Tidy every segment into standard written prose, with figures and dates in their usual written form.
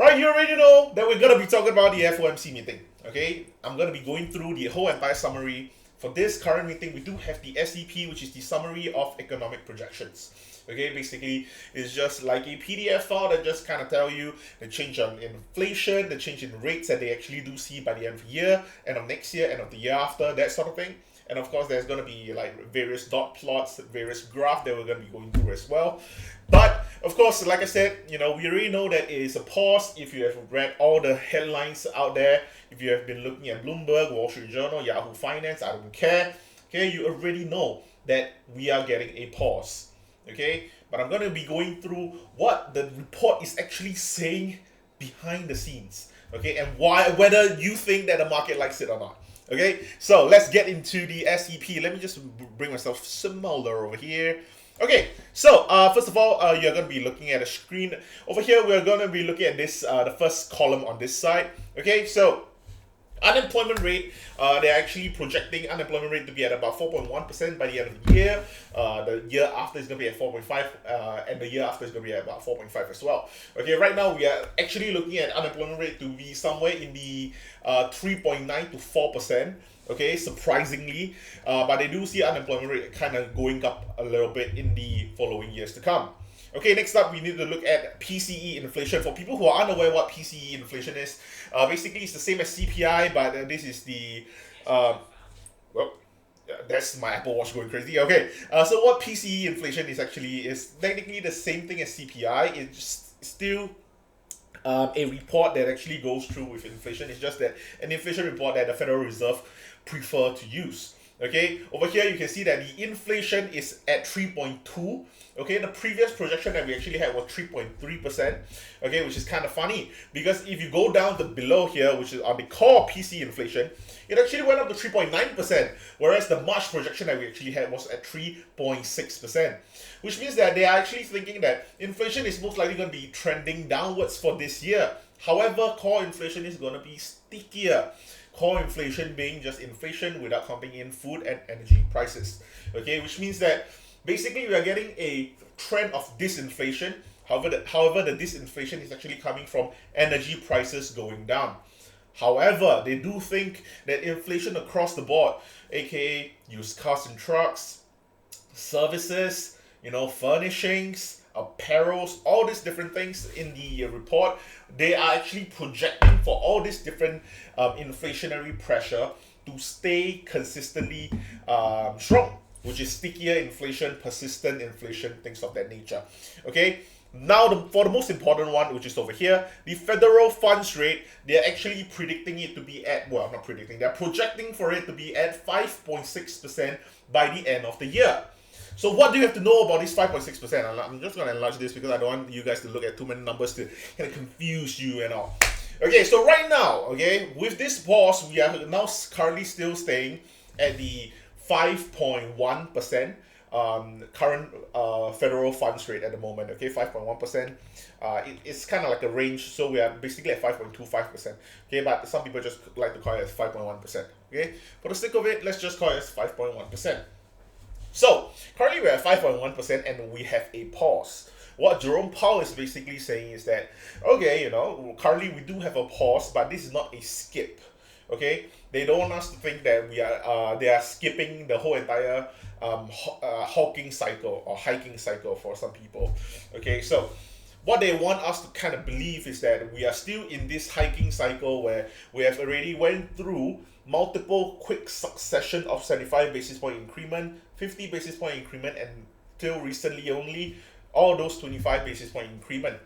Right, you already know that we're going to be talking about the FOMC meeting. Okay, I'm going to be going through the whole entire summary. For this current meeting, we do have the SEP, which is the Summary of Economic Projections. Okay, basically, it's just like a PDF file that just kind of tell you the change on inflation, the change in rates that they actually do see by the end of the year, end of next year, end of the year after, that sort of thing. And of course, there's going to be like various dot plots, various graphs that we're going to be going through as well. But of course, like I said, we already know that it is a pause. If you have read all the headlines out there, if you have been looking at Bloomberg, Wall Street Journal, Yahoo Finance, I don't care. Okay, you already know that we are getting a pause. Okay, but I'm going to be going through what the report is actually saying behind the scenes. Okay, and whether you think that the market likes it or not. Okay, so let's get into the SEP. Let me just bring myself similar over here. Okay, so first of all, you're going to be looking at a screen. Over here, we're going to be looking at this, the first column on this side. Okay, so unemployment rate, they're actually projecting unemployment rate to be at about 4.1% by the end of the year. The year after is going to be at 4.5, and the year after is going to be at about 4.5 as well. Okay, right now we are actually looking at unemployment rate to be somewhere in the 3.9 to 4%. Okay, surprisingly, but they do see unemployment rate kind of going up a little bit in the following years to come. Okay, next up, we need to look at PCE inflation. For people who are unaware what PCE inflation is, basically it's the same as CPI, but this is the, that's my Apple Watch going crazy. Okay, so what PCE inflation is actually is technically the same thing as CPI. It's still a report that actually goes through with inflation. It's just that an inflation report that the Federal Reserve prefer to use. Okay, over here you can see that the inflation is at 3.2. Okay, the previous projection that we actually had was 3.3%. Okay, which is kind of funny because if you go down to below here, which is on the core PC inflation, it actually went up to 3.9%, whereas the March projection that we actually had was at 3.6%, which means that they are actually thinking that inflation is most likely going to be trending downwards for this year. However, core inflation is going to be stickier. Core inflation being just inflation without counting in food and energy prices. Okay, which means that basically we are getting a trend of disinflation. However, the disinflation is actually coming from energy prices going down. However, they do think that inflation across the board, aka used cars and trucks, services, furnishings, apparels, all these different things in the report, they are actually projecting for all these different inflationary pressure to stay consistently strong, which is stickier inflation, persistent inflation, things of that nature. Okay, now for the most important one, which is over here, the federal funds rate, they're actually predicting it to be at, well, not predicting, they're projecting for it to be at 5.6% by the end of the year. So what do you have to know about this 5.6%? I'm just going to enlarge this because I don't want you guys to look at too many numbers to kind of confuse you and all. Okay, so right now, okay, with this pause, we are now currently still staying at the 5.1% current federal funds rate at the moment. Okay, 5.1%. It's kind of like a range, so we are basically at 5.25%. Okay, but some people just like to call it as 5.1%. Okay, for the sake of it, let's just call it as 5.1%. So, currently we're at 5.1% and we have a pause. What Jerome Powell is basically saying is that, okay, currently we do have a pause, but this is not a skip. Okay? They don't want us to think that they are skipping the whole entire hawking cycle or hiking cycle for some people. Okay, so what they want us to kind of believe is that we are still in this hiking cycle where we have already went through multiple quick succession of 75 basis point increment, 50 basis point increment, and till recently only all those 25 basis point increment.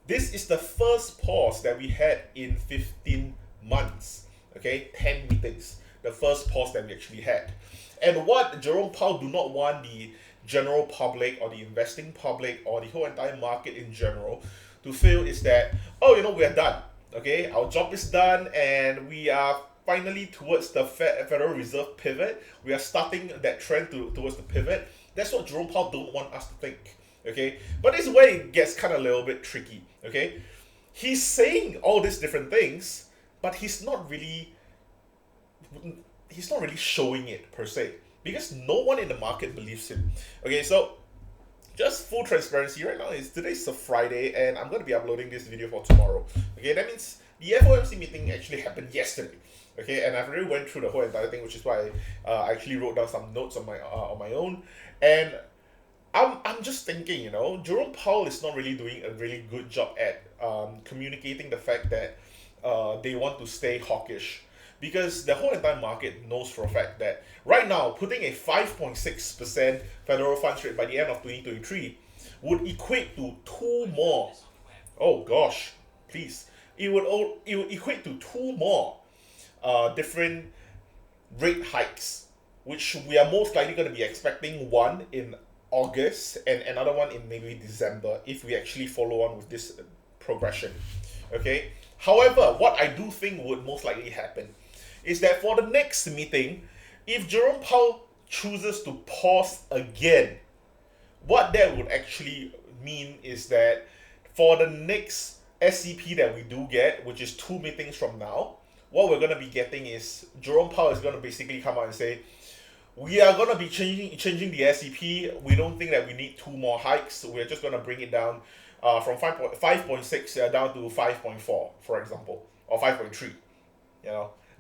This is the first pause that we had in 15 months. Okay, 10 meetings. The first pause that we actually had. And what Jerome Powell do not want the general public or the investing public or the whole entire market in general to feel is that, we are done. Okay, our job is done and we are finally towards the Federal Reserve pivot. We are starting that trend towards the pivot. That's what Jerome Powell don't want us to think. Okay, but this is where it gets kind of a little bit tricky. Okay, he's saying all these different things, but he's not really showing it per se because no one in the market believes him. Okay, so just full transparency, right now today's a Friday, and I'm going to be uploading this video for tomorrow. Okay, that means the FOMC meeting actually happened yesterday. Okay, and I've already went through the whole entire thing, which is why I actually wrote down some notes on my own. And I'm just thinking, Jerome Powell is not really doing a really good job at communicating the fact that they want to stay hawkish, because the whole entire market knows for a fact that right now putting a 5.6% federal funds rate by the end of 2023 would equate to two more. Oh gosh, please. It would equate to two more different rate hikes, which we are most likely going to be expecting, one in August and another one in maybe December, if we actually follow on with this progression. Okay. However, what I do think would most likely happen is that for the next meeting, if Jerome Powell chooses to pause again, what that would actually mean is that for the next SCP that we do get, which is 2 meetings from now, what we're going to be getting is Jerome Powell is going to basically come out and say, we are going to be changing the SCP. We don't think that we need 2 more hikes. We're just going to bring it down from 5.6 down to 5.4, for example, or 5.3.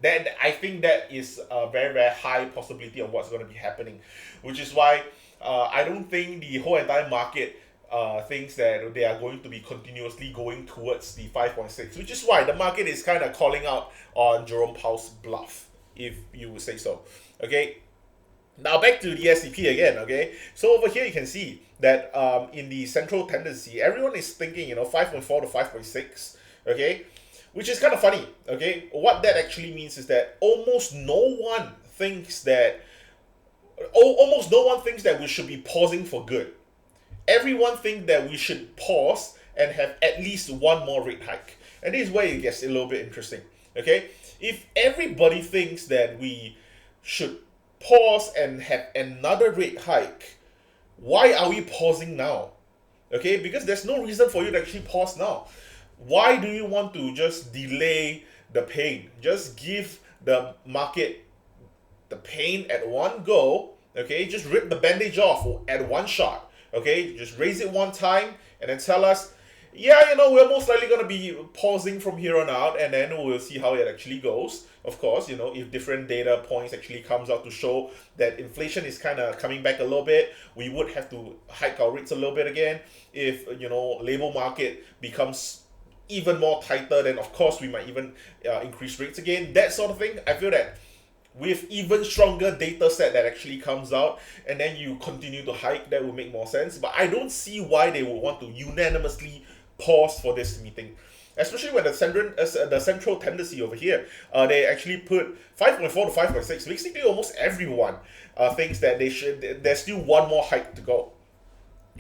Then I think that is a very, very high possibility of what's going to be happening, which is why I don't think the whole entire market thinks that they are going to be continuously going towards the 5.6, which is why the market is kind of calling out on Jerome Powell's bluff, if you would say so. Okay. Now back to the SCP again, okay? So over here you can see that in the central tendency, everyone is thinking, 5.4 to 5.6, okay? Which is kind of funny, okay? What that actually means is that almost no one thinks that we should be pausing for good. Everyone thinks that we should pause and have at least one more rate hike. And this is where it gets a little bit interesting, okay? If everybody thinks that we should pause and have another rate hike, why are we pausing now? Okay, because there's no reason for you to actually pause now. Why do you want to just delay the pain? Just give the market the pain at one go. Okay, just rip the bandage off at one shot. Okay, just raise it one time and then tell us, yeah, we're most likely going to be pausing from here on out, and then we'll see how it actually goes. Of course, if different data points actually comes out to show that inflation is kind of coming back a little bit, we would have to hike our rates a little bit again. If, labor market becomes even more tighter, then of course we might even increase rates again. That sort of thing. I feel that with even stronger data set that actually comes out, and then you continue to hike, that will make more sense. But I don't see why they would want to unanimously pause for this meeting, especially when the central tendency over here, they actually put 5.4 to 5.6. Basically, almost everyone thinks that there's still one more hike to go.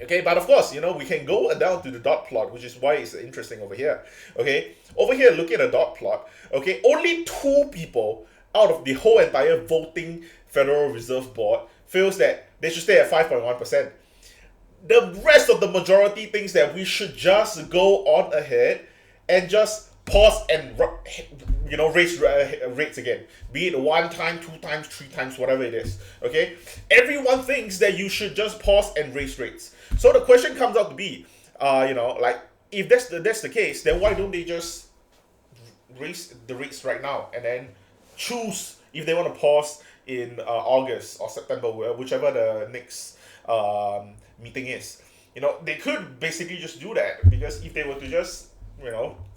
Okay, but of course, we can go down to the dot plot, which is why it's interesting over here. Okay, over here, looking at the dot plot. Okay, only 2 people out of the whole entire voting Federal Reserve Board feels that they should stay at 5.1%. The rest of the majority thinks that we should just go on ahead and just pause and raise rates again, be it 1 time, 2 times, 3 times, whatever it is. Okay, everyone thinks that you should just pause and raise rates. So the question comes out to be, if that's the case, then why don't they just raise the rates right now and then choose if they want to pause in August or September, whichever the next meeting is. They could basically just do that, because if they were to just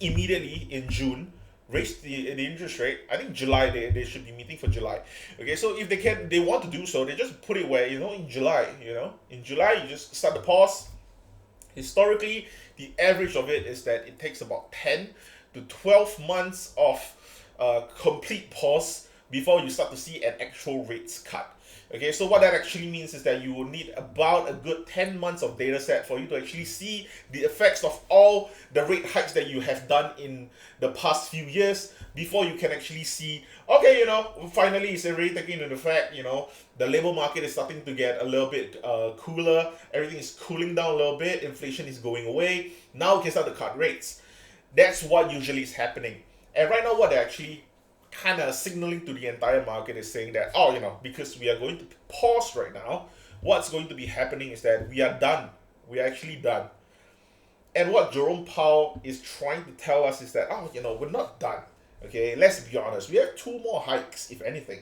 immediately in June raise the interest rate, I think July they should be meeting for July. Okay, so if they want to do so, they just put it where in July. In July you just start the pause. Historically, the average of it is that it takes about 10 to 12 months of complete pause before you start to see an actual rates cut. Okay, so what that actually means is that you will need about a good 10 months of data set for you to actually see the effects of all the rate hikes that you have done in the past few years before you can actually see, okay, finally it's already taking into the fact, the labor market is starting to get a little bit cooler, everything is cooling down a little bit, inflation is going away, now we can start to cut rates. That's what usually is happening. And right now what they're actually kind of signaling to the entire market is saying that, because we are going to pause right now, what's going to be happening is that we are done we're actually done. And what Jerome Powell is trying to tell us is that, we're not done. Okay, let's be honest. We have two more hikes, if anything.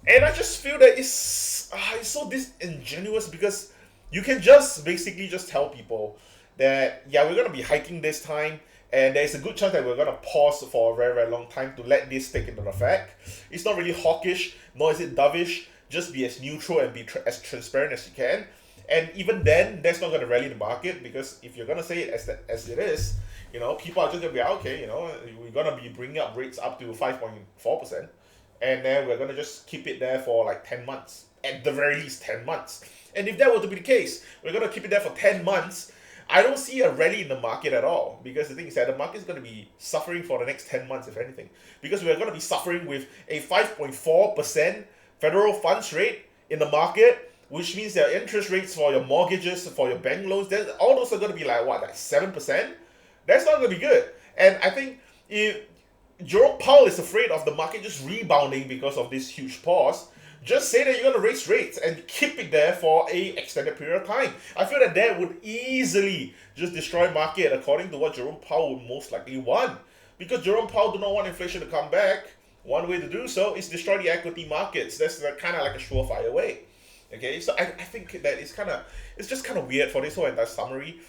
And I just feel that it's so disingenuous because you can just basically just tell people that, yeah, we're going to be hiking this time, and there's a good chance that we're going to pause for a very, very long time to let this take into effect. It's not really hawkish, nor is it dovish. Just be as neutral and be as transparent as you can. And even then, that's not going to rally the market, because if you're going to say it as it is, people are just going to be, okay, we're going to be bringing up rates up to 5.4%. And then we're going to just keep it there for like 10 months. At the very least, 10 months. And if that were to be the case, we're going to keep it there for 10 months. I don't see a rally in the market at all. Because the thing is that the market is going to be suffering for the next 10 months, if anything. Because we're going to be suffering with a 5.4% federal funds rate in the market, which means that interest rates for your mortgages, for your bank loans, all those are going to be like 7%? That's not going to be good. And I think if Jerome Powell is afraid of the market just rebounding because of this huge pause, just say that you're going to raise rates and keep it there for a extended period of time. I feel that would easily just destroy market according to what Jerome Powell would most likely want. Because Jerome Powell do not want inflation to come back. One way to do so is destroy the equity markets. That's kind of like a surefire way. Okay, so I think that it's just kind of weird for this whole entire summary.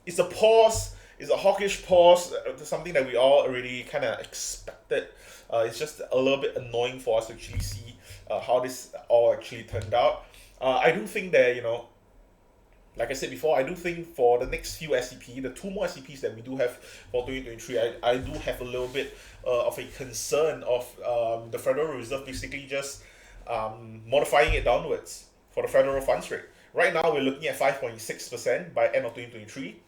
It's a pause. It's a hawkish pause, something that we all already kind of expected. It's just a little bit annoying for us to actually see how this all actually turned out. I do think that, like I said before, I do think for the next few SEP, the two more SEPs that we do have for 2023, I do have a little bit of a concern of the Federal Reserve basically just modifying it downwards for the federal funds rate. Right now, we're looking at 5.6% by end of 2023.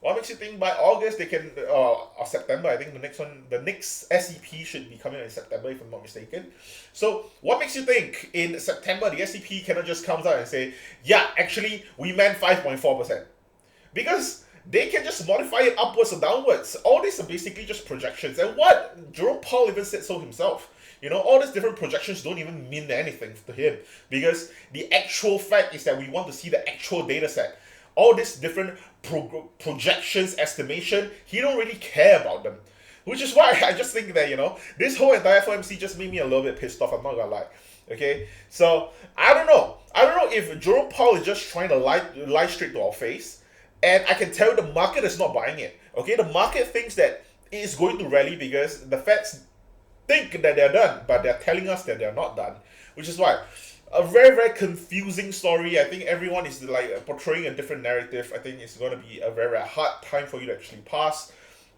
What makes you think by August they can, or September, I think the next SEP should be coming in September if I'm not mistaken. So what makes you think in September the SEP cannot just come out and say, yeah, actually we meant 5.4%? Because they can just modify it upwards or downwards. All these are basically just projections. And what Jerome Powell even said so himself. All these different projections don't even mean anything to him. Because the actual fact is that we want to see the actual data set. All these different projections, estimation, he don't really care about them. Which is why I just think that, this whole entire FOMC just made me a little bit pissed off, I'm not gonna lie. Okay? So, I don't know. I don't know if Jerome Powell is just trying to lie straight to our face. And I can tell the market is not buying it. Okay? The market thinks that it is going to rally because the Feds think that they're done, but they're telling us that they're not done. Which is why a very, very confusing story. I think everyone is like portraying a different narrative. I think it's going to be a very, very hard time for you to actually pass.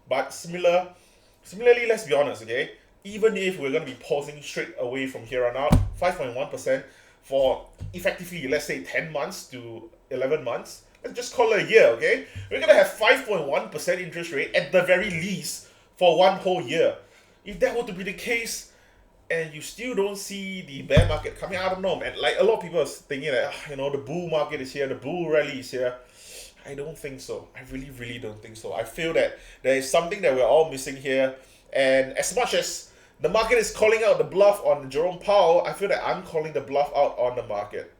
But similarly, let's be honest, okay? Even if we're going to be pausing straight away from here on out, 5.1% for effectively, let's say 10 months to 11 months, let's just call it a year, okay? We're going to have 5.1% interest rate at the very least for one whole year. If that were to be the case, and you still don't see the bear market coming, I don't know, man. Like, a lot of people are thinking that, the bull market is here, the bull rally is here. I don't think so. I really, really don't think so. I feel that there is something that we're all missing here. And as much as the market is calling out the bluff on Jerome Powell, I feel that I'm calling the bluff out on the market.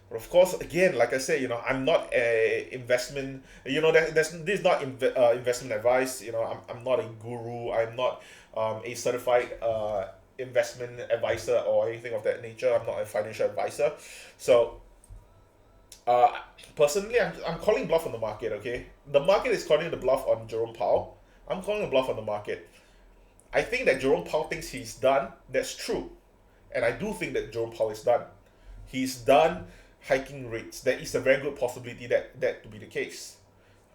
But of course, again, like I said, I'm not a investment, this is not investment advice. I'm not a guru. I'm not a certified investment advisor or anything of that nature. I'm not a financial advisor. So, personally, I'm calling bluff on the market, okay? The market is calling the bluff on Jerome Powell. I'm calling the bluff on the market. I think that Jerome Powell thinks he's done. That's true. And I do think that Jerome Powell is done. He's done hiking rates. There is a very good possibility that to be the case.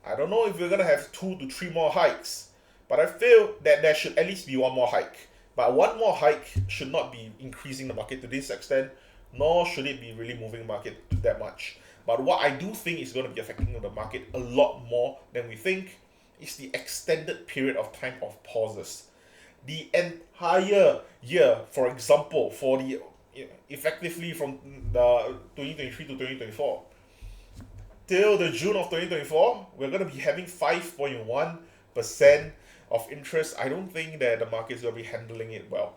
I don't know if we're going to have 2 to 3 more hikes, but I feel that there should at least be one more hike. But one more hike should not be increasing the market to this extent, nor should it be really moving the market that much. But what I do think is going to be affecting the market a lot more than we think is the extended period of time of pauses. The entire year, for example, for the effectively from the 2023 to 2024, till the June of 2024, we're going to be having 5.1% of interest. I don't think that the market is going to be handling it well.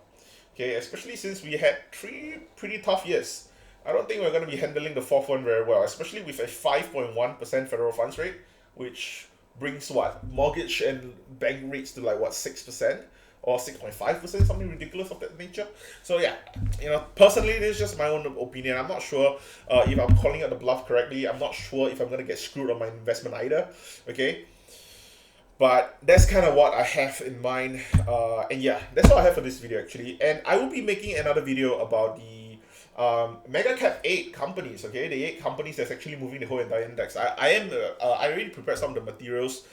Okay, especially since we had 3 pretty tough years. I don't think we're going to be handling the fourth one very well, especially with a 5.1% federal funds rate, which brings what? Mortgage and bank rates to like what, 6%? Or 6.5%, something ridiculous of that nature. So yeah, personally, this is just my own opinion. I'm not sure if I'm calling out the bluff correctly. I'm not sure if I'm gonna get screwed on my investment either. Okay, but that's kind of what I have in mind. And yeah, that's all I have for this video actually. And I will be making another video about the mega cap 8 companies. Okay, the 8 companies that's actually moving the whole entire index. I already prepared some of the materials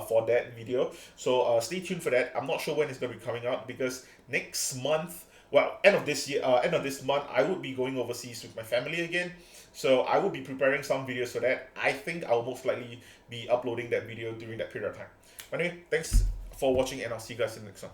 for that video, so stay tuned for that. I'm not sure when it's going to be coming out because next month, well, end of this month, I would be going overseas with my family again. So I will be preparing some videos for that. I think I'll most likely be uploading that video during that period of time. Anyway, thanks for watching and I'll see you guys in the next one.